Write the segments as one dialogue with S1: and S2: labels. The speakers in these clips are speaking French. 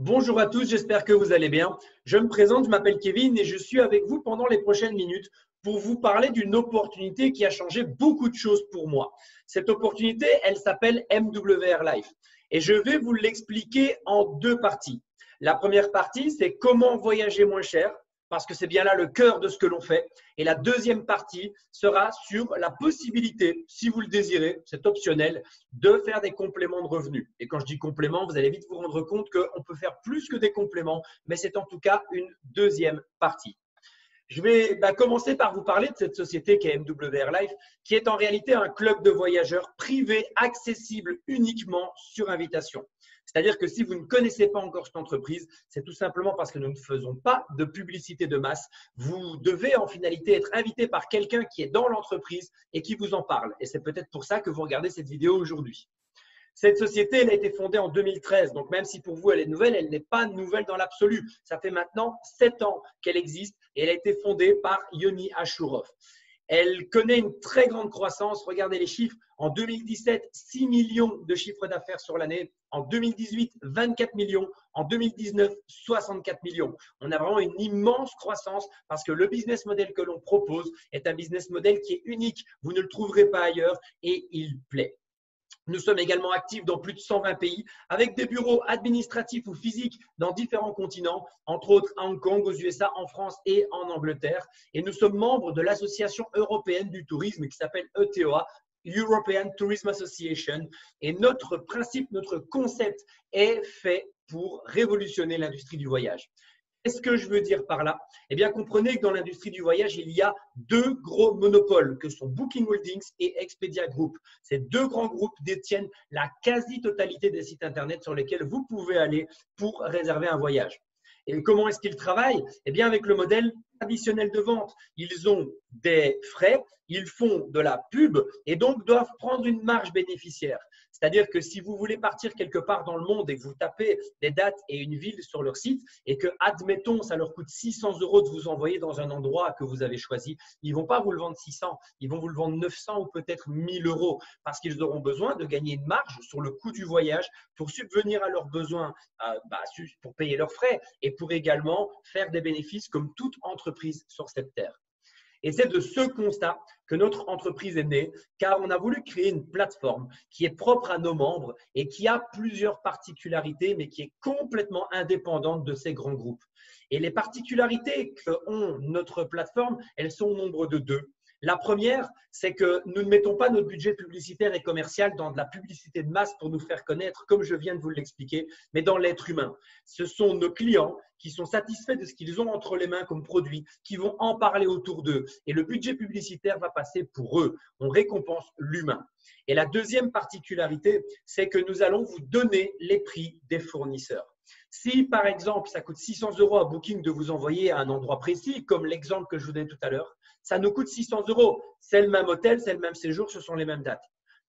S1: Bonjour à tous, j'espère que vous allez bien. Je me présente, je m'appelle Kevin et je suis avec vous pendant les prochaines minutes pour vous parler d'une opportunité qui a changé beaucoup de choses pour moi. Cette opportunité, elle s'appelle MWR Life et je vais vous l'expliquer en deux parties. La première partie, c'est comment voyager moins cher, parce que c'est bien là le cœur de ce que l'on fait. Et la deuxième partie sera sur la possibilité, si vous le désirez, c'est optionnel, de faire des compléments de revenus. Et quand je dis compléments, vous allez vite vous rendre compte qu'on peut faire plus que des compléments, mais c'est en tout cas une deuxième partie. Je vais commencer par vous parler de cette société qui est MWR Life, qui est en réalité un club de voyageurs privé accessible uniquement sur invitation. C'est-à-dire que si vous ne connaissez pas encore cette entreprise, c'est tout simplement parce que nous ne faisons pas de publicité de masse. Vous devez en finalité être invité par quelqu'un qui est dans l'entreprise et qui vous en parle. Et c'est peut-être pour ça que vous regardez cette vidéo aujourd'hui. Cette société, elle a été fondée en 2013. Donc, même si pour vous, elle est nouvelle, elle n'est pas nouvelle dans l'absolu. Ça fait maintenant 7 ans qu'elle existe et elle a été fondée par Yoni Ashurov. Elle connaît une très grande croissance. Regardez les chiffres. En 2017, 6 millions de chiffres d'affaires sur l'année. En 2018, 24 millions. En 2019, 64 millions. On a vraiment une immense croissance parce que le business model que l'on propose est un business model qui est unique. Vous ne le trouverez pas ailleurs et il plaît. Nous sommes également actifs dans plus de 120 pays avec des bureaux administratifs ou physiques dans différents continents, entre autres à Hong Kong, aux USA, en France et en Angleterre. Et nous sommes membres de l'Association européenne du tourisme qui s'appelle ETOA, European Tourism Association. Et notre principe, notre concept est fait pour révolutionner l'industrie du voyage. Qu'est-ce que je veux dire par là? Eh bien, comprenez que dans l'industrie du voyage, il y a deux gros monopoles que sont Booking Holdings et Expedia Group. Ces deux grands groupes détiennent la quasi-totalité des sites Internet sur lesquels vous pouvez aller pour réserver un voyage. Et comment est-ce qu'ils travaillent? Eh bien, avec le modèle traditionnel de vente. Ils ont des frais, ils font de la pub et donc doivent prendre une marge bénéficiaire. C'est-à-dire que si vous voulez partir quelque part dans le monde et que vous tapez des dates et une ville sur leur site et que, admettons, ça leur coûte 600 € de vous envoyer dans un endroit que vous avez choisi, ils ne vont pas vous le vendre 600, ils vont vous le vendre 900 ou peut-être 1000 € parce qu'ils auront besoin de gagner une marge sur le coût du voyage pour subvenir à leurs besoins, pour payer leurs frais et pour également faire des bénéfices comme toute entreprise sur cette terre. Et c'est de ce constat que notre entreprise est née, car on a voulu créer une plateforme qui est propre à nos membres et qui a plusieurs particularités, mais qui est complètement indépendante de ces grands groupes. Et les particularités qu'ont notre plateforme, elles sont au nombre de deux. La première, c'est que nous ne mettons pas notre budget publicitaire et commercial dans de la publicité de masse pour nous faire connaître, comme je viens de vous l'expliquer, mais dans l'être humain. Ce sont nos clients qui sont satisfaits de ce qu'ils ont entre les mains comme produit, qui vont en parler autour d'eux. Et le budget publicitaire va passer pour eux. On récompense l'humain. Et la deuxième particularité, c'est que nous allons vous donner les prix des fournisseurs. Si, par exemple, ça coûte 600 € à Booking de vous envoyer à un endroit précis, comme l'exemple que je vous donne tout à l'heure, ça nous coûte 600 €. C'est le même hôtel, c'est le même séjour, ce sont les mêmes dates.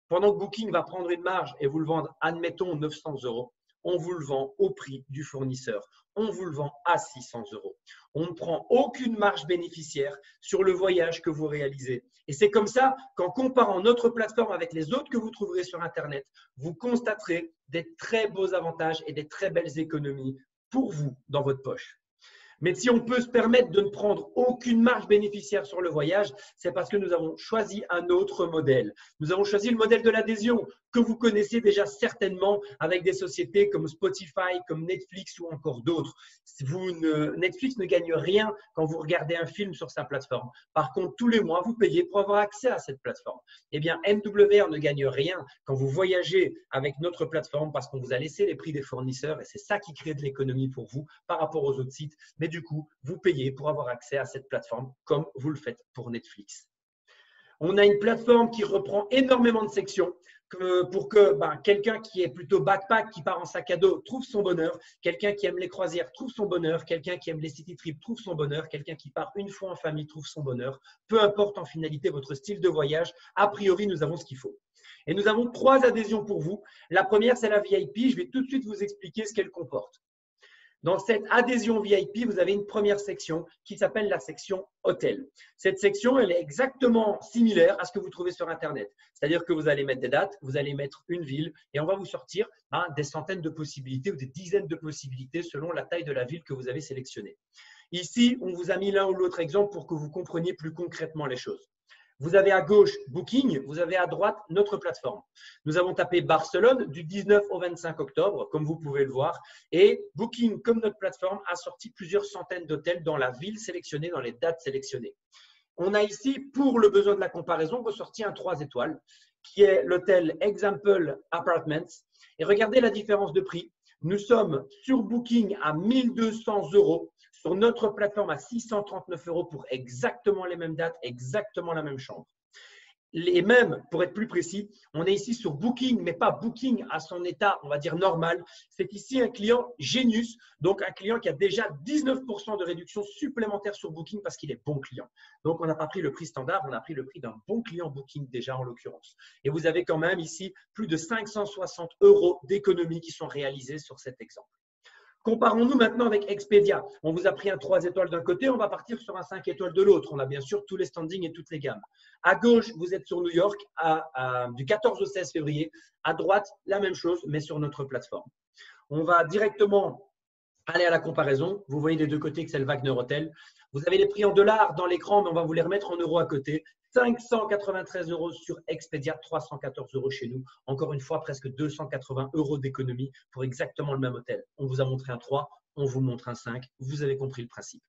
S1: Pendant que Booking va prendre une marge et vous le vendre, admettons, 900 €, on vous le vend au prix du fournisseur. On vous le vend à 600 €. On ne prend aucune marge bénéficiaire sur le voyage que vous réalisez. Et c'est comme ça qu'en comparant notre plateforme avec les autres que vous trouverez sur Internet, vous constaterez des très beaux avantages et des très belles économies pour vous dans votre poche. Mais si on peut se permettre de ne prendre aucune marge bénéficiaire sur le voyage, c'est parce que nous avons choisi un autre modèle. Nous avons choisi le modèle de l'adhésion que vous connaissez déjà certainement avec des sociétés comme Spotify, comme Netflix ou encore d'autres. Netflix ne gagne rien quand vous regardez un film sur sa plateforme. Par contre, tous les mois, vous payez pour avoir accès à cette plateforme. Eh bien, MWR ne gagne rien quand vous voyagez avec notre plateforme parce qu'on vous a laissé les prix des fournisseurs et c'est ça qui crée de l'économie pour vous par rapport aux autres sites. Mais du coup, vous payez pour avoir accès à cette plateforme comme vous le faites pour Netflix. On a une plateforme qui reprend énormément de sections pour que quelqu'un qui est plutôt backpack, qui part en sac à dos, trouve son bonheur. Quelqu'un qui aime les croisières trouve son bonheur. Quelqu'un qui aime les city trips trouve son bonheur. Quelqu'un qui part une fois en famille trouve son bonheur. Peu importe en finalité votre style de voyage, a priori, nous avons ce qu'il faut. Et nous avons 3 adhésions pour vous. La première, c'est la VIP. Je vais tout de suite vous expliquer ce qu'elle comporte. Dans cette adhésion VIP, vous avez une première section qui s'appelle la section hôtel. Cette section, elle est exactement similaire à ce que vous trouvez sur Internet. C'est-à-dire que vous allez mettre des dates, vous allez mettre une ville et on va vous sortir des centaines de possibilités ou des dizaines de possibilités selon la taille de la ville que vous avez sélectionnée. Ici, on vous a mis l'un ou l'autre exemple pour que vous compreniez plus concrètement les choses. Vous avez à gauche Booking, vous avez à droite notre plateforme. Nous avons tapé Barcelone du 19 au 25 octobre, comme vous pouvez le voir. Et Booking, comme notre plateforme, a sorti plusieurs centaines d'hôtels dans la ville sélectionnée, dans les dates sélectionnées. On a ici, pour le besoin de la comparaison, ressorti un 3 étoiles, qui est l'hôtel Example Apartments. Et regardez la différence de prix. Nous sommes sur Booking à 1 200 €. Sur notre plateforme à 639 € pour exactement les mêmes dates, exactement la même chambre. Et même, pour être plus précis, on est ici sur Booking, mais pas Booking à son état, on va dire normal. C'est ici un client Genius, donc un client qui a déjà 19% de réduction supplémentaire sur Booking parce qu'il est bon client. Donc, on n'a pas pris le prix standard, on a pris le prix d'un bon client Booking déjà en l'occurrence. Et vous avez quand même ici plus de 560 € d'économies qui sont réalisées sur cet exemple. Comparons-nous maintenant avec Expedia. On vous a pris un 3 étoiles d'un côté, on va partir sur un 5 étoiles de l'autre. On a bien sûr tous les standings et toutes les gammes. À gauche, vous êtes sur New York du 14 au 16 février. À droite, la même chose, mais sur notre plateforme. On va directement aller à la comparaison. Vous voyez des deux côtés que c'est le Wagner Hotel. Vous avez les prix en dollars dans l'écran, mais on va vous les remettre en euros à côté. 593 € sur Expedia, 314 € chez nous. Encore une fois, presque 280 € d'économie pour exactement le même hôtel. On vous a montré un 3, on vous montre un 5. Vous avez compris le principe.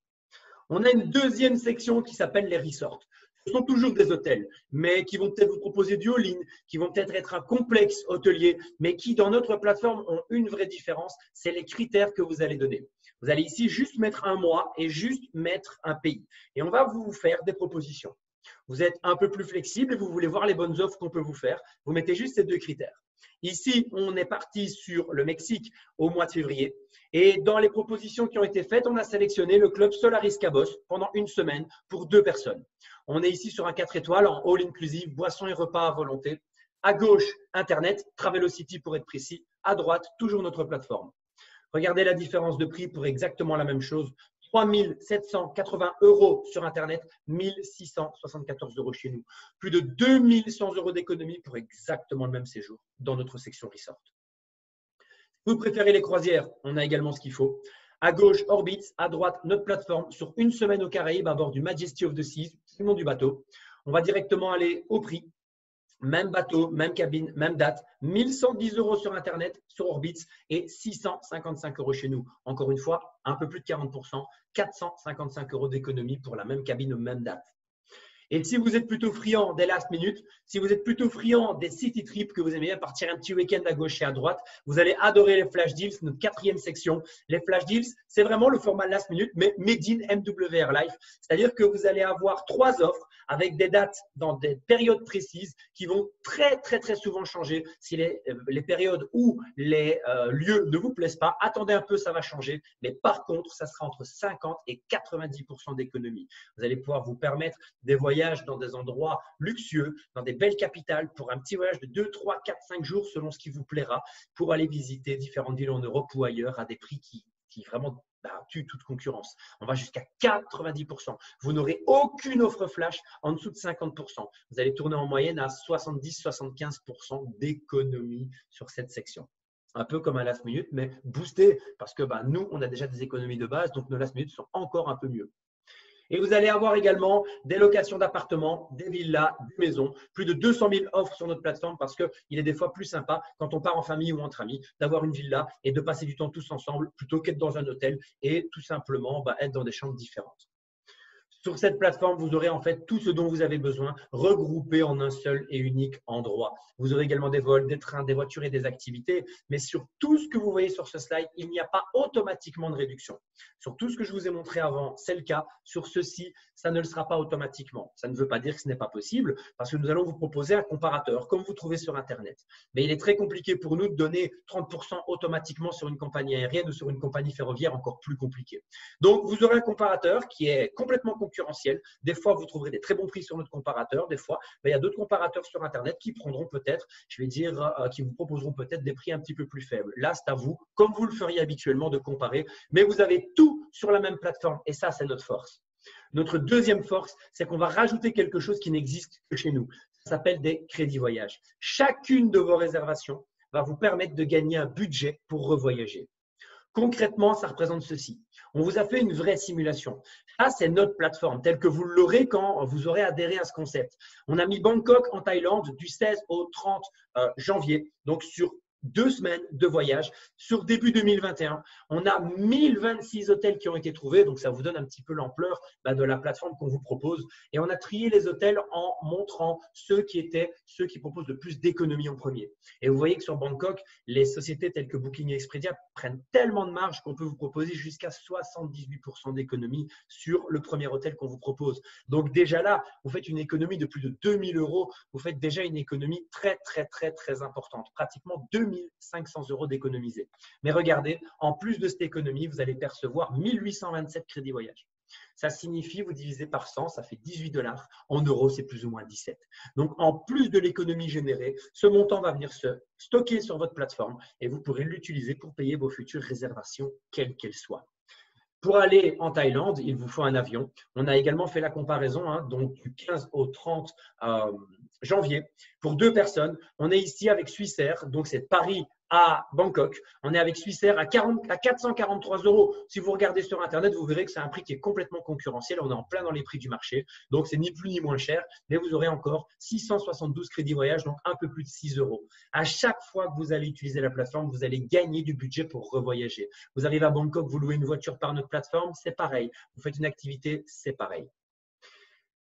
S1: On a une deuxième section qui s'appelle les resorts. Ce sont toujours des hôtels, mais qui vont peut-être vous proposer du all-in, qui vont peut-être être un complexe hôtelier, mais qui, dans notre plateforme, ont une vraie différence. C'est les critères que vous allez donner. Vous allez ici juste mettre un mois et juste mettre un pays. Et on va vous faire des propositions. Vous êtes un peu plus flexible et vous voulez voir les bonnes offres qu'on peut vous faire. Vous mettez juste ces deux critères. Ici, on est parti sur le Mexique au mois de février. Et dans les propositions qui ont été faites, on a sélectionné le club Solaris Cabos pendant une semaine pour 2 personnes. On est ici sur un 4 étoiles en all inclusive, boissons et repas à volonté. À gauche, Internet, Travelocity pour être précis. À droite, toujours notre plateforme. Regardez la différence de prix pour exactement la même chose. 3 780 € sur Internet, 1 674 € chez nous. Plus de 2 100 € d'économie pour exactement le même séjour dans notre section resort. Vous préférez les croisières, on a également ce qu'il faut. À gauche, Orbitz, à droite, notre plateforme sur une semaine aux Caraïbes à bord du Majesty of the Seas, le nom du bateau. On va directement aller au prix. Même bateau, même cabine, même date, 1 110 € sur Internet, sur Orbitz et 655 € chez nous. Encore une fois, un peu plus de 40%, 455 € d'économie pour la même cabine, même date. Et si vous êtes plutôt friand des last minutes, si vous êtes plutôt friand des city trips que vous aimez bien partir un petit week-end à gauche et à droite, vous allez adorer les flash deals, notre 4e section. Les flash deals, c'est vraiment le format last minute, mais made in MWR Life. C'est-à-dire que vous allez avoir 3 offres avec des dates dans des périodes précises qui vont très, très, très souvent changer. Si les périodes où les lieux ne vous plaisent pas, attendez un peu, ça va changer. Mais par contre, ça sera entre 50 et 90% d'économie. Vous allez pouvoir vous permettre des voyages dans des endroits luxueux, dans des belles capitales, pour un petit voyage de 2, 3, 4, 5 jours selon ce qui vous plaira, pour aller visiter différentes villes en Europe ou ailleurs à des prix qui vraiment tuent toute concurrence. On va jusqu'à 90%. Vous n'aurez aucune offre flash en dessous de 50%. Vous allez tourner en moyenne à 70-75% d'économie sur cette section. Un peu comme un last minute, mais boosté parce que nous, on a déjà des économies de base, donc nos last minutes sont encore un peu mieux. Et vous allez avoir également des locations d'appartements, des villas, des maisons, plus de 200 000 offres sur notre plateforme parce qu'il est des fois plus sympa quand on part en famille ou entre amis d'avoir une villa et de passer du temps tous ensemble plutôt qu'être dans un hôtel et tout simplement être dans des chambres différentes. Sur cette plateforme, vous aurez en fait tout ce dont vous avez besoin regroupé en un seul et unique endroit. Vous aurez également des vols, des trains, des voitures et des activités. Mais sur tout ce que vous voyez sur ce slide, il n'y a pas automatiquement de réduction. Sur tout ce que je vous ai montré avant, c'est le cas. Sur ceci, ça ne le sera pas automatiquement. Ça ne veut pas dire que ce n'est pas possible parce que nous allons vous proposer un comparateur comme vous trouvez sur Internet. Mais il est très compliqué pour nous de donner 30% automatiquement sur une compagnie aérienne ou sur une compagnie ferroviaire, encore plus compliqué. Donc, vous aurez un comparateur qui est complètement compatible concurrentiel. Des fois, vous trouverez des très bons prix sur notre comparateur. Des fois, il y a d'autres comparateurs sur Internet qui prendront peut-être, je vais dire, qui vous proposeront peut-être des prix un petit peu plus faibles. Là, c'est à vous, comme vous le feriez habituellement, de comparer. Mais vous avez tout sur la même plateforme et ça, c'est notre force. Notre deuxième force, c'est qu'on va rajouter quelque chose qui n'existe que chez nous. Ça s'appelle des crédits voyage. Chacune de vos réservations va vous permettre de gagner un budget pour revoyager. Concrètement, ça représente ceci. On vous a fait une vraie simulation. Ça, c'est notre plateforme, telle que vous l'aurez quand vous aurez adhéré à ce concept. On a mis Bangkok en Thaïlande du 16 au 30 janvier, donc sur 2 semaines de voyage. Sur début 2021, on a 1026 hôtels qui ont été trouvés, donc ça vous donne un petit peu l'ampleur de la plateforme qu'on vous propose. Et on a trié les hôtels en montrant ceux qui proposent le plus d'économies en premier. Et vous voyez que sur Bangkok, les sociétés telles que Booking et Expedia prennent tellement de marge qu'on peut vous proposer jusqu'à 78% d'économie sur le premier hôtel qu'on vous propose. Donc déjà là, vous faites une économie de plus de 2000 €. Vous faites déjà une économie très, très, très, très importante. Pratiquement 2500 € d'économiser. Mais regardez, en plus de cette économie, vous allez percevoir 1827 crédits voyage. Ça signifie, vous divisez par 100, ça fait 18 $. En euros, c'est plus ou moins 17. Donc, en plus de l'économie générée, ce montant va venir se stocker sur votre plateforme et vous pourrez l'utiliser pour payer vos futures réservations, quelles qu'elles soient. Pour aller en Thaïlande, il vous faut un avion. On a également fait la comparaison donc du 15 au 30 janvier pour 2 personnes. On est ici avec Swissair, donc c'est Paris à Bangkok. On est avec Swissair à 443 €. Si vous regardez sur Internet, vous verrez que c'est un prix qui est complètement concurrentiel. On est en plein dans les prix du marché. Donc, c'est ni plus ni moins cher, mais vous aurez encore 672 crédits voyage, donc un peu plus de 6 €. À chaque fois que vous allez utiliser la plateforme, vous allez gagner du budget pour revoyager. Vous arrivez à Bangkok, vous louez une voiture par notre plateforme, c'est pareil. Vous faites une activité, c'est pareil.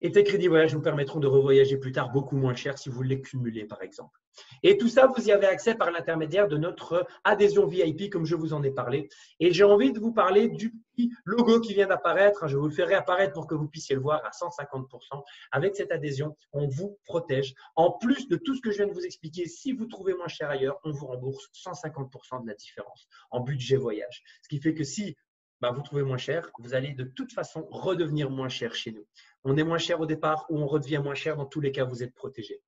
S1: Et tes crédits voyage vous permettront de revoyager plus tard beaucoup moins cher si vous les cumulez, par exemple. Et tout ça, vous y avez accès par l'intermédiaire de notre adhésion VIP, comme je vous en ai parlé. Et j'ai envie de vous parler du petit logo qui vient d'apparaître. Je vous le ferai apparaître pour que vous puissiez le voir à 150%. Avec cette adhésion, on vous protège. En plus de tout ce que je viens de vous expliquer, si vous trouvez moins cher ailleurs, on vous rembourse 150% de la différence en budget voyage. Ce qui fait que si vous trouvez moins cher, vous allez de toute façon redevenir moins cher chez nous. On est moins cher au départ ou on redevient moins cher. Dans tous les cas, vous êtes protégé.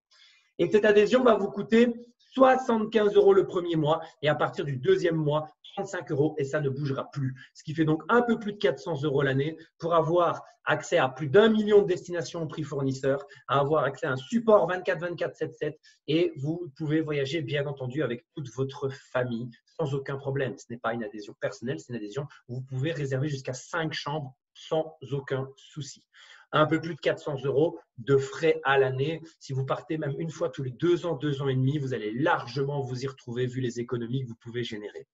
S1: Et cette adhésion va vous coûter 75 € le premier mois et à partir du deuxième mois, 35 € et ça ne bougera plus. Ce qui fait donc un peu plus de 400 € l'année pour avoir accès à plus d'1 million de destinations au prix fournisseur, à avoir accès à un support 24/24/7/7 et vous pouvez voyager bien entendu avec toute votre famille sans aucun problème. Ce n'est pas une adhésion personnelle, c'est une adhésion où vous pouvez réserver jusqu'à 5 chambres sans aucun souci. Un peu plus de 400 € de frais à l'année. Si vous partez même une fois tous les 2 ans, 2 ans et demi, vous allez largement vous y retrouver vu les économies que vous pouvez générer.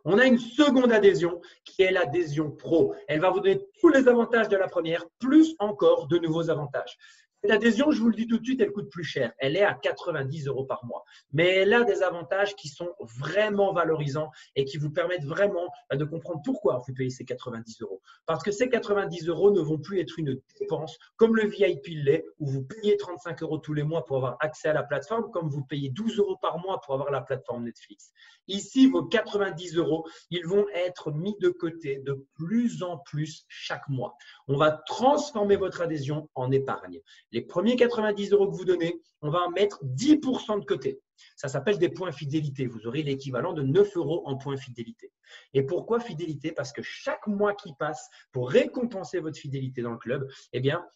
S1: On a une seconde adhésion qui est l'adhésion pro. Elle va vous donner tous les avantages de la première, plus encore de nouveaux avantages. Cette adhésion, je vous le dis tout de suite, elle coûte plus cher. Elle est à 90 € par mois. Mais elle a des avantages qui sont vraiment valorisants et qui vous permettent vraiment de comprendre pourquoi vous payez ces 90 €. Parce que ces 90 € ne vont plus être une dépense comme le VIP l'est, où vous payez 35 € tous les mois pour avoir accès à la plateforme, comme vous payez 12 € par mois pour avoir la plateforme Netflix. Ici, vos 90 €, ils vont être mis de côté de plus en plus chaque mois. On va transformer votre adhésion en épargne. Les premiers 90 € que vous donnez, on va en mettre 10% de côté. Ça s'appelle des points fidélité. Vous aurez l'équivalent de 9 € en points fidélité. Et pourquoi fidélité? Parce que chaque mois qui passe, pour récompenser votre fidélité dans le club,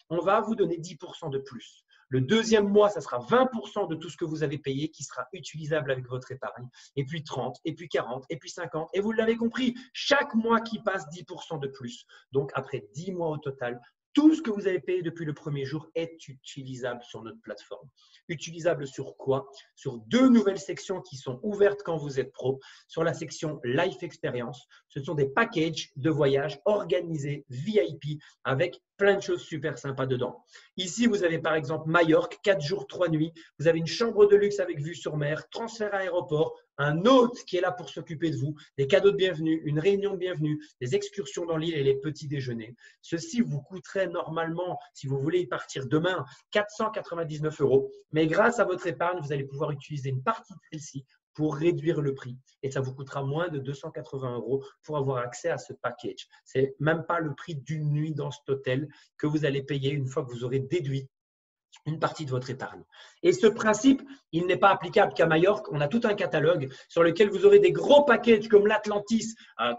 S1: on va vous donner 10% de plus. Le deuxième mois, ça sera 20% de tout ce que vous avez payé qui sera utilisable avec votre épargne. Et puis 30, et puis 40, et puis 50. Et vous l'avez compris, chaque mois qui passe, 10% de plus. Donc, après 10 mois au total, tout ce que vous avez payé depuis le premier jour est utilisable sur notre plateforme. Utilisable sur quoi? Sur 2 nouvelles sections qui sont ouvertes quand vous êtes pro. Sur la section Life Experience, ce sont des packages de voyage organisés VIP avec plein de choses super sympas dedans. Ici, vous avez par exemple Majorque, 4 jours, 3 nuits. Vous avez une chambre de luxe avec vue sur mer, transfert à aéroport, un hôte qui est là pour s'occuper de vous, des cadeaux de bienvenue, une réunion de bienvenue, des excursions dans l'île et les petits déjeuners. Ceci vous coûterait normalement, si vous voulez y partir demain, 499 €. Mais grâce à votre épargne, vous allez pouvoir utiliser une partie de celle-ci pour réduire le prix. Et ça vous coûtera moins de 280 € pour avoir accès à ce package. Ce n'est même pas le prix d'une nuit dans cet hôtel que vous allez payer une fois que vous aurez déduit une partie de votre épargne. Et ce principe, il n'est pas applicable qu'à Majorque. On a tout un catalogue sur lequel vous aurez des gros packages comme l'Atlantis,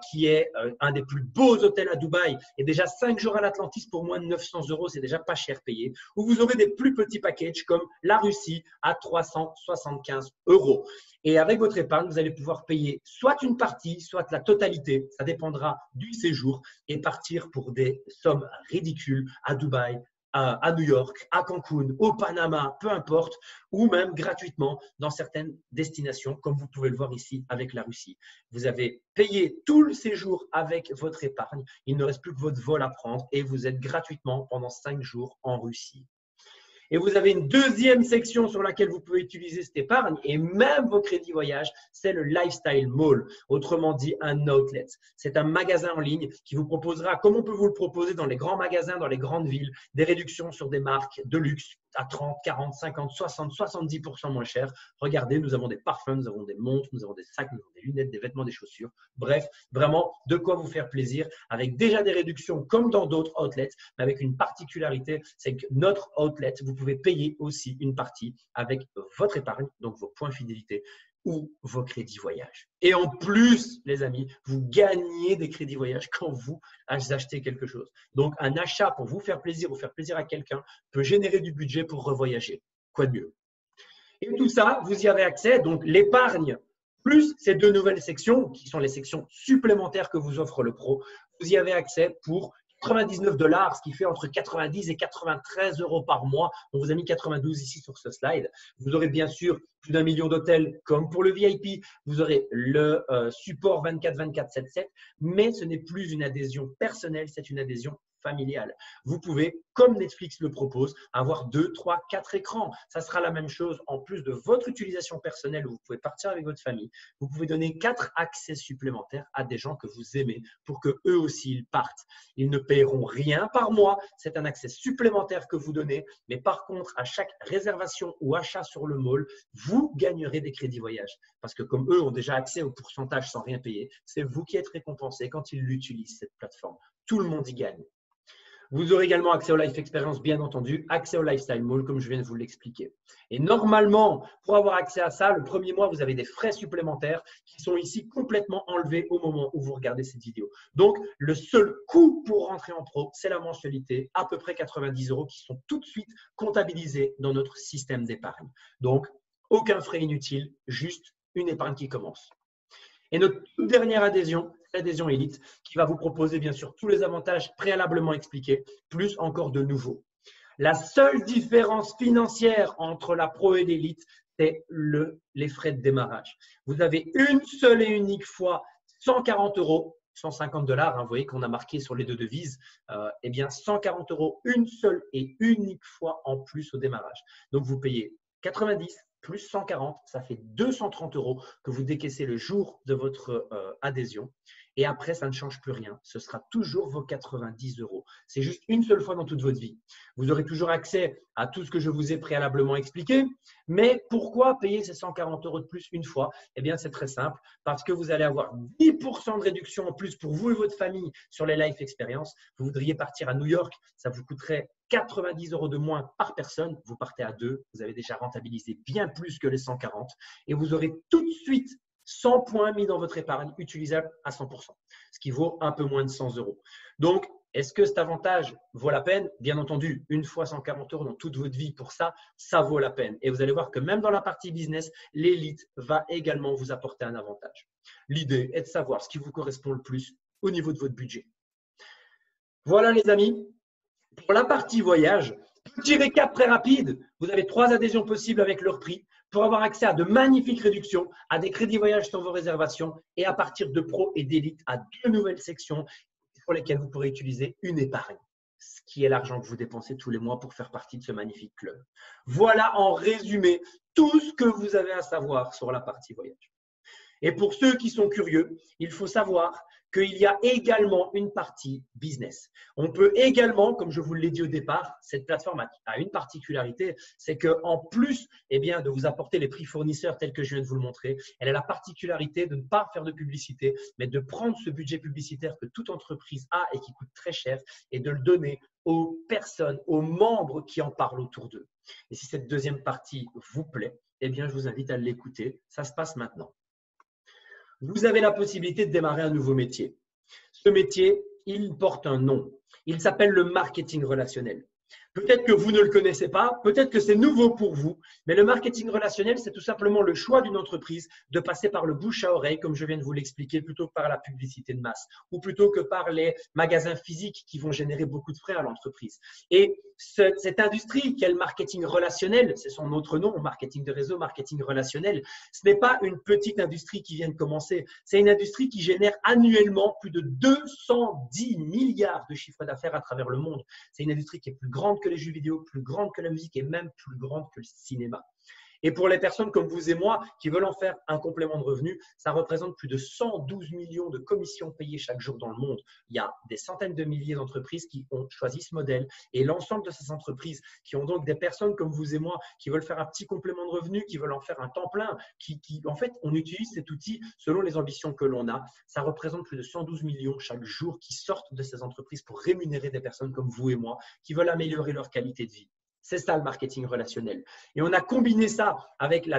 S1: qui est un des plus beaux hôtels à Dubaï. Et déjà 5 jours à l'Atlantis pour moins de 900 €, c'est déjà pas cher payé. Ou vous aurez des plus petits packages comme la Russie à 375 €. Et avec votre épargne, vous allez pouvoir payer soit une partie, soit la totalité. Ça dépendra du séjour et partir pour des sommes ridicules à Dubaï, à New York, à Cancun, au Panama, peu importe, ou même gratuitement dans certaines destinations, comme vous pouvez le voir ici avec la Russie. Vous avez payé tout le séjour avec votre épargne. Il ne reste plus que votre vol à prendre et vous êtes gratuitement pendant 5 jours en Russie. Et vous avez une deuxième section sur laquelle vous pouvez utiliser cette épargne et même vos crédits voyage, c'est le Lifestyle Mall, autrement dit un outlet. C'est un magasin en ligne qui vous proposera, comme on peut vous le proposer dans les grands magasins, dans les grandes villes, des réductions sur des marques de luxe à 30, 40, 50, 60, 70% moins cher. Regardez, nous avons des parfums, nous avons des montres, nous avons des sacs, nous avons des lunettes, des vêtements, des chaussures. Bref, vraiment de quoi vous faire plaisir avec déjà des réductions comme dans d'autres outlets, mais avec une particularité, c'est que notre outlet, vous pouvez payer aussi une partie avec votre épargne, donc vos points fidélité ou vos crédits voyage. Et en plus, les amis, vous gagnez des crédits voyage quand vous achetez quelque chose. Donc, un achat pour vous faire plaisir ou faire plaisir à quelqu'un peut générer du budget pour revoyager. Quoi de mieux? Et tout ça, vous y avez accès. Donc, l'épargne plus ces deux nouvelles sections, qui sont les sections supplémentaires que vous offre le Pro, vous y avez accès pour 99 $, ce qui fait entre 90 et 93 € par mois. On vous a mis 92 ici sur ce slide. Vous aurez bien sûr plus d'1 million d'hôtels comme pour le VIP. Vous aurez le support 24/24/7/7, mais ce n'est plus une adhésion personnelle, c'est une adhésion familiale. Vous pouvez, comme Netflix le propose, avoir 2, 3, 4 écrans. Ça sera la même chose en plus de votre utilisation personnelle où vous pouvez partir avec votre famille. Vous pouvez donner 4 accès supplémentaires à des gens que vous aimez pour que eux aussi ils partent. Ils ne paieront rien par mois. C'est un accès supplémentaire que vous donnez. Mais par contre, à chaque réservation ou achat sur le mall, vous gagnerez des crédits voyage. Parce que comme eux ont déjà accès au pourcentage sans rien payer, c'est vous qui êtes récompensé quand ils l'utilisent, cette plateforme. Tout le monde y gagne. Vous aurez également accès au Life Experience, bien entendu, accès au Lifestyle Mall, comme je viens de vous l'expliquer. Et normalement, pour avoir accès à ça, le premier mois, vous avez des frais supplémentaires qui sont ici complètement enlevés au moment où vous regardez cette vidéo. Donc, le seul coût pour rentrer en pro, c'est la mensualité, à peu près 90 € qui sont tout de suite comptabilisés dans notre système d'épargne. Donc, aucun frais inutile, juste une épargne qui commence. Et notre toute dernière adhésion, l'adhésion Élite, qui va vous proposer bien sûr tous les avantages préalablement expliqués, plus encore de nouveaux. La seule différence financière entre la Pro et l'Élite, c'est les frais de démarrage. Vous avez une seule et unique fois 140 €, 150 $, vous voyez qu'on a marqué sur les deux devises, eh bien 140 € une seule et unique fois en plus au démarrage. Donc vous payez 90 plus 140, ça fait 230 € que vous décaissez le jour de votre adhésion. Et après, ça ne change plus rien. Ce sera toujours vos 90 €. C'est juste une seule fois dans toute votre vie. Vous aurez toujours accès à tout ce que je vous ai préalablement expliqué. Mais pourquoi payer ces 140 € de plus une fois? Eh bien, c'est très simple. Parce que vous allez avoir 10% de réduction en plus pour vous et votre famille sur les Life Experience. Vous voudriez partir à New York, ça vous coûterait 90 € de moins par personne. Vous partez à 2, vous avez déjà rentabilisé bien plus que les 140 et vous aurez tout de suite 100 points mis dans votre épargne utilisable à 100%, ce qui vaut un peu moins de 100 €. Donc, est-ce que cet avantage vaut la peine? Bien entendu, une fois 140 € dans toute votre vie pour ça, ça vaut la peine. Et vous allez voir que même dans la partie business, l'élite va également vous apporter un avantage. L'idée est de savoir ce qui vous correspond le plus au niveau de votre budget. Voilà les amis, pour la partie voyage, petit récap très rapide, vous avez 3 adhésions possibles avec leur prix pour avoir accès à de magnifiques réductions, à des crédits voyage sur vos réservations et à partir de Pro et d'Élite à 2 nouvelles sections pour lesquelles vous pourrez utiliser une épargne, ce qui est l'argent que vous dépensez tous les mois pour faire partie de ce magnifique club. Voilà en résumé tout ce que vous avez à savoir sur la partie voyage. Et pour ceux qui sont curieux, il faut savoir qu'il y a également une partie business. On peut également, comme je vous l'ai dit au départ, cette plateforme a une particularité, c'est qu'en plus de vous apporter les prix fournisseurs tels que je viens de vous le montrer, elle a la particularité de ne pas faire de publicité, mais de prendre ce budget publicitaire que toute entreprise a et qui coûte très cher et de le donner aux personnes, aux membres qui en parlent autour d'eux. Et si cette deuxième partie vous plaît, je vous invite à l'écouter. Ça se passe maintenant. Vous avez la possibilité de démarrer un nouveau métier. Ce métier, il porte un nom. Il s'appelle le marketing relationnel. Peut-être que vous ne le connaissez pas, peut-être que c'est nouveau pour vous, mais le marketing relationnel, c'est tout simplement le choix d'une entreprise de passer par le bouche à oreille, comme je viens de vous l'expliquer, plutôt que par la publicité de masse ou plutôt que par les magasins physiques qui vont générer beaucoup de frais à l'entreprise. Et cette industrie qui est le marketing relationnel, c'est son autre nom, marketing de réseau, marketing relationnel, ce n'est pas une petite industrie qui vient de commencer, c'est une industrie qui génère annuellement plus de 210 milliards de chiffre d'affaires à travers le monde. C'est une industrie qui est plus grande que les jeux vidéo, plus grande que la musique et même plus grande que le cinéma. Et pour les personnes comme vous et moi qui veulent en faire un complément de revenu, ça représente plus de 112 millions de commissions payées chaque jour dans le monde. Il y a des centaines de milliers d'entreprises qui ont choisi ce modèle et l'ensemble de ces entreprises qui ont donc des personnes comme vous et moi qui veulent faire un petit complément de revenu, qui veulent en faire un temps plein, en fait, on utilise cet outil selon les ambitions que l'on a. Ça représente plus de 112 millions chaque jour qui sortent de ces entreprises pour rémunérer des personnes comme vous et moi qui veulent améliorer leur qualité de vie. C'est ça le marketing relationnel. Et on a combiné ça avec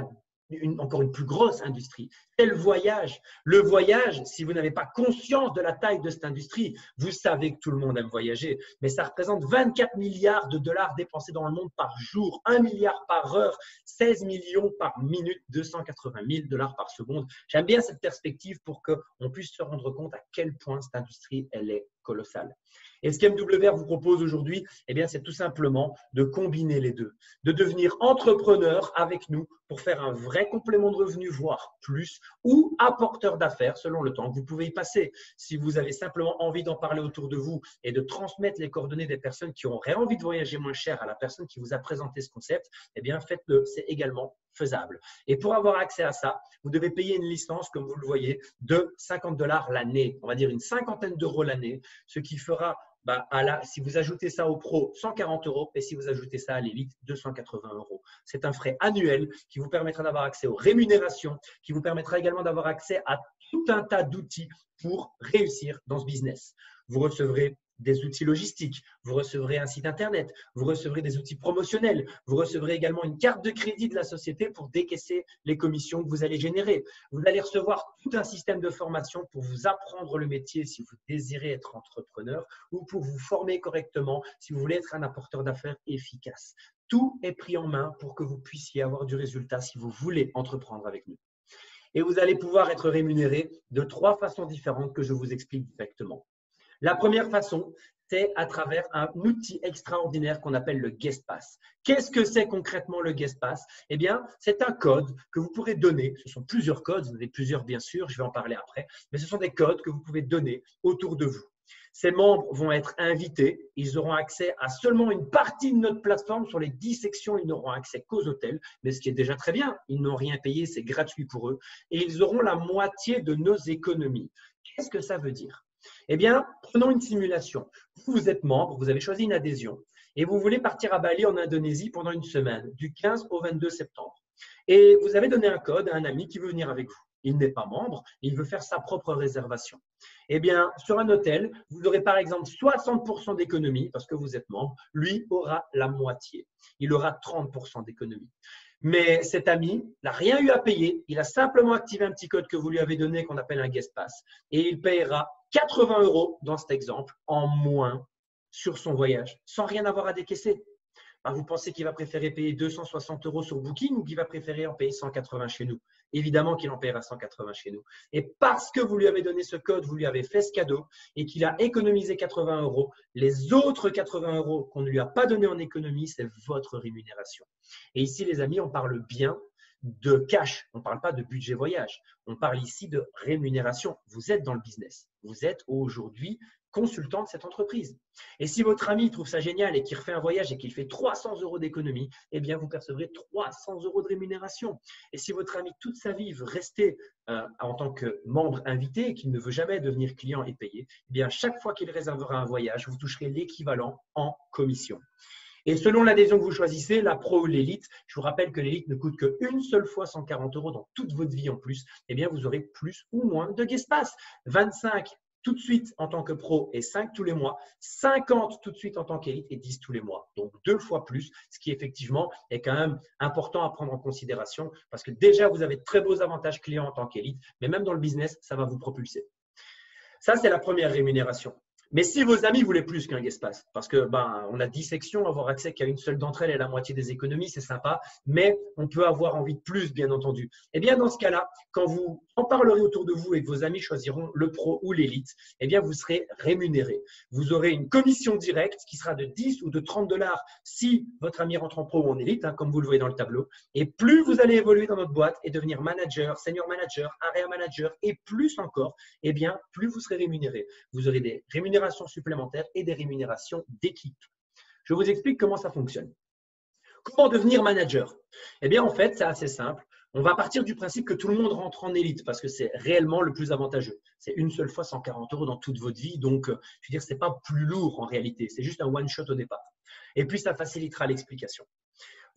S1: encore une plus grosse industrie, c'est le voyage. Le voyage, si vous n'avez pas conscience de la taille de cette industrie, vous savez que tout le monde aime voyager, mais ça représente 24 milliards de dollars dépensés dans le monde par jour, 1 milliard par heure, 16 millions par minute, 280 000 dollars par seconde. J'aime bien cette perspective pour qu'on puisse se rendre compte à quel point cette industrie, elle est colossale. Et ce qu'MWR vous propose aujourd'hui, c'est tout simplement de combiner les deux, de devenir entrepreneur avec nous pour faire un vrai complément de revenu, voire plus, ou apporteur d'affaires selon le temps que vous pouvez y passer. Si vous avez simplement envie d'en parler autour de vous et de transmettre les coordonnées des personnes qui auraient envie de voyager moins cher à la personne qui vous a présenté ce concept, faites-le, c'est également faisable. Et pour avoir accès à ça, vous devez payer une licence, comme vous le voyez, de 50 $ l'année, on va dire une cinquantaine d'euros l'année, ce qui fera si vous ajoutez ça au pro, 140 € et si vous ajoutez ça à l'élite, 280 €. C'est un frais annuel qui vous permettra d'avoir accès aux rémunérations, qui vous permettra également d'avoir accès à tout un tas d'outils pour réussir dans ce business. Vous recevrez des outils logistiques, vous recevrez un site internet, vous recevrez des outils promotionnels, vous recevrez également une carte de crédit de la société pour décaisser les commissions que vous allez générer. Vous allez recevoir tout un système de formation pour vous apprendre le métier si vous désirez être entrepreneur ou pour vous former correctement si vous voulez être un apporteur d'affaires efficace. Tout est pris en main pour que vous puissiez avoir du résultat si vous voulez entreprendre avec nous. Et vous allez pouvoir être rémunéré de 3 façons différentes que je vous explique directement. La première façon, c'est à travers un outil extraordinaire qu'on appelle le Guest Pass. Qu'est-ce que c'est concrètement le Guest Pass? C'est un code que vous pourrez donner. Ce sont plusieurs codes, vous en avez plusieurs bien sûr, je vais en parler après, mais ce sont des codes que vous pouvez donner autour de vous. Ces membres vont être invités, ils auront accès à seulement une partie de notre plateforme. Sur les 10 sections, ils n'auront accès qu'aux hôtels, mais ce qui est déjà très bien, ils n'ont rien payé, c'est gratuit pour eux. Et ils auront la moitié de nos économies. Qu'est-ce que ça veut dire? Prenons une simulation. Vous êtes membre, vous avez choisi une adhésion et vous voulez partir à Bali en Indonésie pendant une semaine, du 15 au 22 septembre. Et vous avez donné un code à un ami qui veut venir avec vous. Il n'est pas membre, il veut faire sa propre réservation. Sur un hôtel, vous aurez par exemple 60% d'économie parce que vous êtes membre. Lui aura la moitié. Il aura 30% d'économie. Mais cet ami n'a rien eu à payer. Il a simplement activé un petit code que vous lui avez donné qu'on appelle un Guest Pass. Et il payera 80 € dans cet exemple en moins sur son voyage, sans rien avoir à décaisser. Vous pensez qu'il va préférer payer 260 € sur Booking ou qu'il va préférer en payer 180 chez nous? Évidemment qu'il en paiera 180 chez nous. Et parce que vous lui avez donné ce code, vous lui avez fait ce cadeau et qu'il a économisé 80 €, les autres 80 € qu'on ne lui a pas donné en économie, c'est votre rémunération. Et ici, les amis, on parle bien de cash, on ne parle pas de budget voyage, on parle ici de rémunération. Vous êtes dans le business, vous êtes aujourd'hui consultant de cette entreprise. Et si votre ami trouve ça génial et qu'il refait un voyage et qu'il fait 300 € d'économie, eh bien, vous percevrez 300 € de rémunération. Et si votre ami, toute sa vie, veut rester en tant que membre invité et qu'il ne veut jamais devenir client et payer, eh bien, chaque fois qu'il réservera un voyage, vous toucherez l'équivalent en commission. Et selon l'adhésion que vous choisissez, la pro ou l'élite, je vous rappelle que l'élite ne coûte qu'une seule fois 140 € dans toute votre vie en plus, eh bien, vous aurez plus ou moins de guest pass. 25 tout de suite en tant que pro et 5 tous les mois, 50 tout de suite en tant qu'élite et 10 tous les mois. Donc 2 fois plus, ce qui effectivement est quand même important à prendre en considération parce que déjà, vous avez de très beaux avantages clients en tant qu'élite, mais même dans le business, ça va vous propulser. Ça, c'est la première rémunération. Mais si vos amis voulaient plus qu'un guest pass, parce que on a 10 sections, avoir accès qu'à une seule d'entre elles et la moitié des économies, c'est sympa, mais on peut avoir envie de plus, bien entendu. Eh bien, dans ce cas-là, quand vous en parlerez autour de vous et que vos amis choisiront le pro ou l'élite, eh bien, vous serez rémunéré. Vous aurez une commission directe qui sera de 10 ou de 30 $ si votre ami rentre en pro ou en élite, comme vous le voyez dans le tableau. Et plus vous allez évoluer dans notre boîte et devenir manager, senior manager, area manager et plus encore, eh bien, plus vous serez rémunéré. Vous aurez des rémunérations supplémentaires et des rémunérations d'équipe. Je vous explique comment ça fonctionne. Comment devenir manager? Eh bien, en fait, c'est assez simple. On va partir du principe que tout le monde rentre en élite parce que c'est réellement le plus avantageux. C'est une seule fois 140 € dans toute votre vie. Donc, je veux dire, ce n'est pas plus lourd en réalité. C'est juste un one-shot au départ. Et puis, ça facilitera l'explication.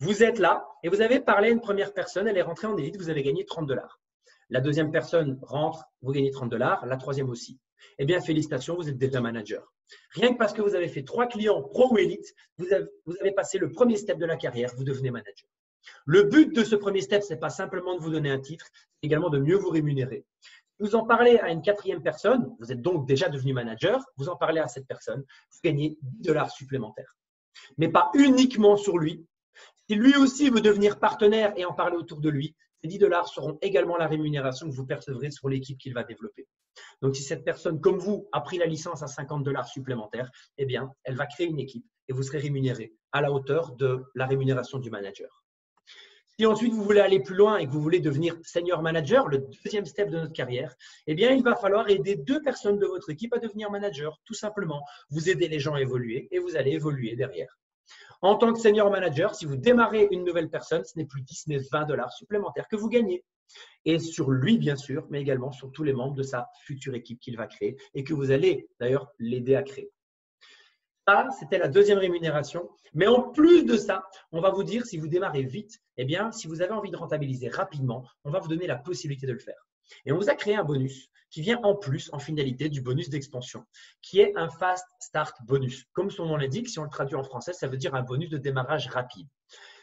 S1: Vous êtes là et vous avez parlé à une première personne. Elle est rentrée en élite. Vous avez gagné 30 $. La deuxième personne rentre, vous gagnez 30 $. La troisième aussi. Eh bien, félicitations, vous êtes déjà manager. Rien que parce que vous avez fait 3 clients pro ou élite, vous avez passé le premier step de la carrière, vous devenez manager. Le but de ce premier step, ce n'est pas simplement de vous donner un titre, c'est également de mieux vous rémunérer. Vous en parlez à une quatrième personne, vous êtes donc déjà devenu manager, vous en parlez à cette personne, vous gagnez 10 $ supplémentaires. Mais pas uniquement sur lui. Si lui aussi veut devenir partenaire et en parler autour de lui, ces 10 $ seront également la rémunération que vous percevrez sur l'équipe qu'il va développer. Donc, si cette personne, comme vous, a pris la licence à 50 $ supplémentaires, eh bien, elle va créer une équipe et vous serez rémunéré à la hauteur de la rémunération du manager. Si ensuite vous voulez aller plus loin et que vous voulez devenir senior manager, le deuxième step de notre carrière, eh bien, il va falloir aider 2 personnes de votre équipe à devenir manager, tout simplement. Vous aidez les gens à évoluer et vous allez évoluer derrière. En tant que senior manager, si vous démarrez une nouvelle personne, ce n'est plus 10 mais 20 $ supplémentaires que vous gagnez. Et sur lui, bien sûr, mais également sur tous les membres de sa future équipe qu'il va créer et que vous allez d'ailleurs l'aider à créer. Ça, c'était la deuxième rémunération. Mais en plus de ça, on va vous dire, si vous démarrez vite, eh bien, si vous avez envie de rentabiliser rapidement, on va vous donner la possibilité de le faire. Et on vous a créé un bonus qui vient en plus, en finalité, du bonus d'expansion, qui est un Fast Start Bonus. Comme son nom l'indique, si on le traduit en français, ça veut dire un bonus de démarrage rapide.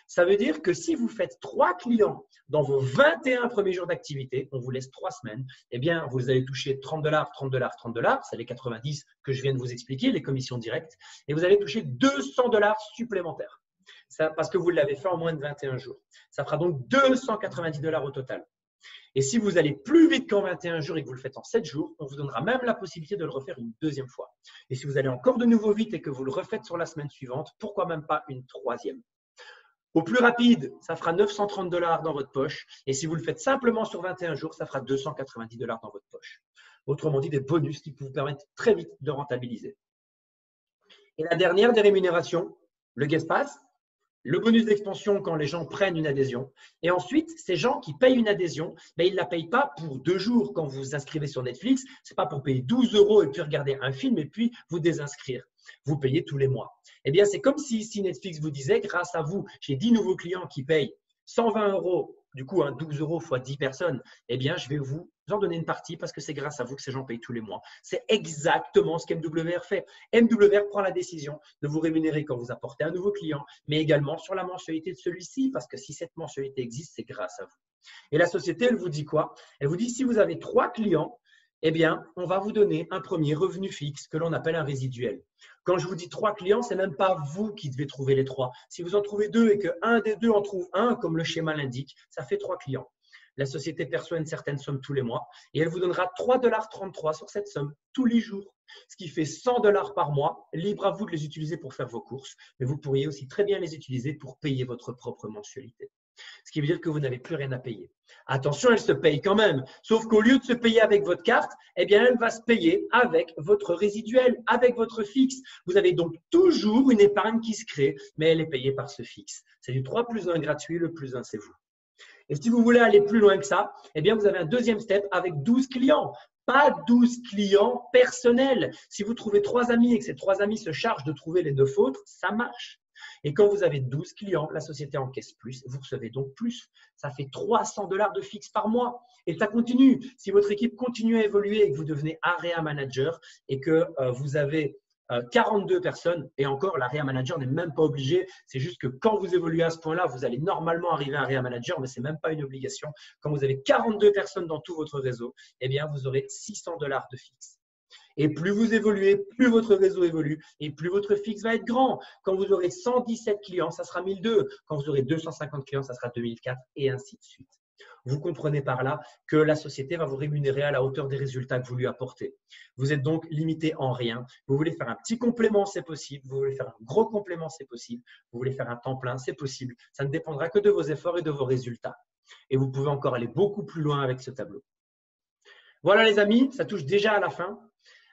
S1: Ça veut dire que si vous faites 3 clients dans vos 21 premiers jours d'activité, on vous laisse 3 semaines, eh bien, vous allez toucher 30 $, 30 $, 30 $, c'est les 90 que je viens de vous expliquer, les commissions directes, et vous allez toucher 200 $ supplémentaires. Ça, parce que vous l'avez fait en moins de 21 jours. Ça fera donc 290 $ au total. Et si vous allez plus vite qu'en 21 jours et que vous le faites en 7 jours, on vous donnera même la possibilité de le refaire une deuxième fois. Et si vous allez encore de nouveau vite et que vous le refaites sur la semaine suivante, pourquoi même pas une troisième? Au plus rapide, ça fera 930 $ dans votre poche. Et si vous le faites simplement sur 21 jours, ça fera 290 $ dans votre poche. Autrement dit, des bonus qui vous permettent très vite de rentabiliser. Et la dernière des rémunérations, le guest pass, le bonus d'expansion quand les gens prennent une adhésion. Et ensuite, ces gens qui payent une adhésion, ils ne la payent pas pour 2 jours quand vous vous inscrivez sur Netflix. Ce n'est pas pour payer 12 € et puis regarder un film et puis vous désinscrire. Vous payez tous les mois. Eh bien, c'est comme si Netflix vous disait, grâce à vous, j'ai 10 nouveaux clients qui payent 120 €, du coup, 12 € fois 10 personnes, eh bien, je vais vous en donner une partie parce que c'est grâce à vous que ces gens payent tous les mois. C'est exactement ce qu'MWR fait. MWR prend la décision de vous rémunérer quand vous apportez un nouveau client, mais également sur la mensualité de celui-ci, parce que si cette mensualité existe, c'est grâce à vous. Et la société, elle vous dit quoi? Elle vous dit, si vous avez 3 clients, eh bien, on va vous donner un premier revenu fixe que l'on appelle un résiduel. Quand je vous dis 3 clients, ce n'est même pas vous qui devez trouver les 3. Si vous en trouvez 2 et qu'un des 2 en trouve un, comme le schéma l'indique, ça fait 3 clients. La société perçoit une certaine somme tous les mois et elle vous donnera 3,33 $ sur cette somme tous les jours, ce qui fait 100 $ par mois. Libre à vous de les utiliser pour faire vos courses, mais vous pourriez aussi très bien les utiliser pour payer votre propre mensualité. Ce qui veut dire que vous n'avez plus rien à payer. Attention, elle se paye quand même. Sauf qu'au lieu de se payer avec votre carte, eh bien, elle va se payer avec votre résiduel, avec votre fixe. Vous avez donc toujours une épargne qui se crée, mais elle est payée par ce fixe. C'est du 3+1 gratuit, le plus 1, c'est vous. Et si vous voulez aller plus loin que ça, eh bien, vous avez un deuxième step avec 12 clients. Pas 12 clients personnels. Si vous trouvez 3 amis et que ces 3 amis se chargent de trouver les 2 fautes, ça marche. Et quand vous avez 12 clients, la société encaisse plus, vous recevez donc plus. Ça fait $300 de fixe par mois. Et ça continue. Si votre équipe continue à évoluer et que vous devenez area manager et que vous avez 42 personnes, et encore, l'area manager n'est même pas obligé. C'est juste que quand vous évoluez à ce point-là, vous allez normalement arriver à area manager, mais ce n'est même pas une obligation. Quand vous avez 42 personnes dans tout votre réseau, eh bien, vous aurez $600 de fixe. Et plus vous évoluez, plus votre réseau évolue et plus votre fixe va être grand. Quand vous aurez 117 clients, ça sera 1002. Quand vous aurez 250 clients, ça sera 2004 et ainsi de suite. Vous comprenez par là que la société va vous rémunérer à la hauteur des résultats que vous lui apportez. Vous êtes donc limité en rien. Vous voulez faire un petit complément, c'est possible. Vous voulez faire un gros complément, c'est possible. Vous voulez faire un temps plein, c'est possible. Ça ne dépendra que de vos efforts et de vos résultats. Et vous pouvez encore aller beaucoup plus loin avec ce tableau. Voilà les amis, ça touche déjà à la fin.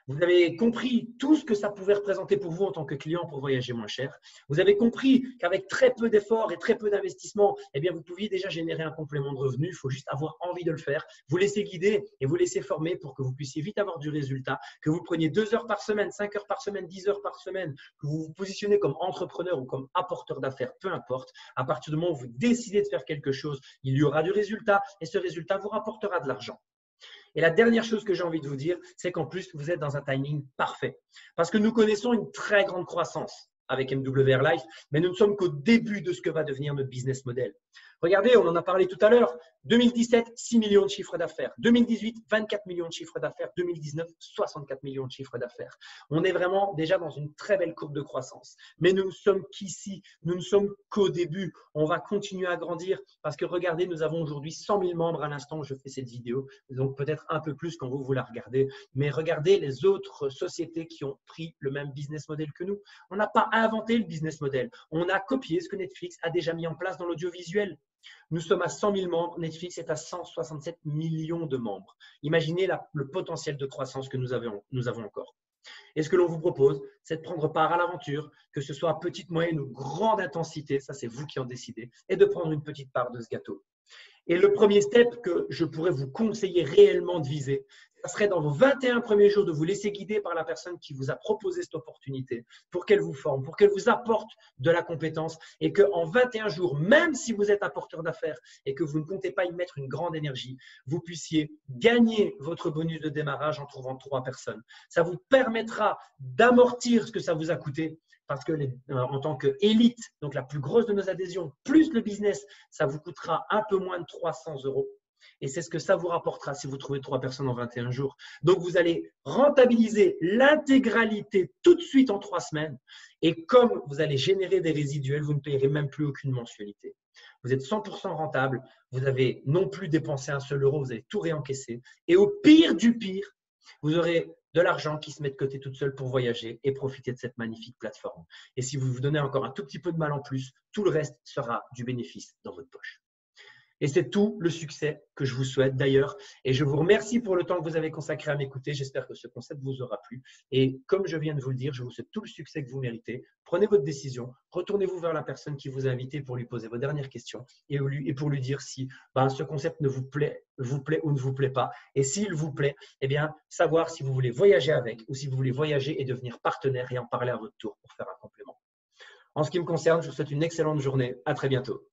S1: Vous avez compris tout ce que ça pouvait représenter pour vous en tant que client pour voyager moins cher. Vous avez compris qu'avec très peu d'efforts et très peu d'investissement, eh bien, vous pouviez déjà générer un complément de revenu. Il faut juste avoir envie de le faire. Vous laissez guider et vous laissez former pour que vous puissiez vite avoir du résultat, que vous preniez 2 heures par semaine, 5 heures par semaine, 10 heures par semaine, que vous vous positionnez comme entrepreneur ou comme apporteur d'affaires, peu importe. À partir du moment où vous décidez de faire quelque chose, il y aura du résultat et ce résultat vous rapportera de l'argent. Et la dernière chose que j'ai envie de vous dire, c'est qu'en plus, vous êtes dans un timing parfait. Parce que nous connaissons une très grande croissance avec MWR Life, mais nous ne sommes qu'au début de ce que va devenir notre business model. Regardez, on en a parlé tout à l'heure. 2017, 6 millions de chiffres d'affaires. 2018, 24 millions de chiffres d'affaires. 2019, 64 millions de chiffres d'affaires. On est vraiment déjà dans une très belle courbe de croissance. Mais nous ne sommes qu'ici. Nous ne sommes qu'au début. On va continuer à grandir parce que regardez, nous avons aujourd'hui 100 000 membres à l'instant où je fais cette vidéo. Donc peut-être un peu plus quand vous la regardez. Mais regardez les autres sociétés qui ont pris le même business model que nous. On n'a pas inventé le business model. On a copié ce que Netflix a déjà mis en place dans l'audiovisuel. Nous sommes à 100 000 membres, Netflix est à 167 millions de membres. Imaginez le potentiel de croissance que nous avons encore. Et ce que l'on vous propose, c'est de prendre part à l'aventure, que ce soit à petite, moyenne ou grande intensité, ça c'est vous qui en décidez, et de prendre une petite part de ce gâteau. Et le premier step que je pourrais vous conseiller réellement de viser, ça serait dans vos 21 premiers jours de vous laisser guider par la personne qui vous a proposé cette opportunité pour qu'elle vous forme, pour qu'elle vous apporte de la compétence et qu'en 21 jours, même si vous êtes apporteur d'affaires et que vous ne comptez pas y mettre une grande énergie, vous puissiez gagner votre bonus de démarrage en trouvant 3 personnes. Ça vous permettra d'amortir ce que ça vous a coûté. Parce que en tant qu'élite, donc la plus grosse de nos adhésions, plus le business, ça vous coûtera un peu moins de 300 €. Et c'est ce que ça vous rapportera si vous trouvez 3 personnes en 21 jours. Donc, vous allez rentabiliser l'intégralité tout de suite en 3 semaines. Et comme vous allez générer des résiduels, vous ne payerez même plus aucune mensualité. Vous êtes 100% rentable. Vous n'avez non plus dépensé un seul euro. Vous allez tout réencaisser. Et au pire du pire, vous aurez de l'argent qui se met de côté toute seule pour voyager et profiter de cette magnifique plateforme. Et si vous vous donnez encore un tout petit peu de mal en plus, tout le reste sera du bénéfice dans votre poche. Et c'est tout le succès que je vous souhaite d'ailleurs. Et je vous remercie pour le temps que vous avez consacré à m'écouter. J'espère que ce concept vous aura plu. Et comme je viens de vous le dire, je vous souhaite tout le succès que vous méritez. Prenez votre décision. Retournez-vous vers la personne qui vous a invité pour lui poser vos dernières questions et pour lui dire si ce concept vous plaît ou ne vous plaît pas. Et s'il vous plaît, eh bien, savoir si vous voulez voyager avec ou si vous voulez voyager et devenir partenaire et en parler à votre tour pour faire un complément. En ce qui me concerne, je vous souhaite une excellente journée. À très bientôt.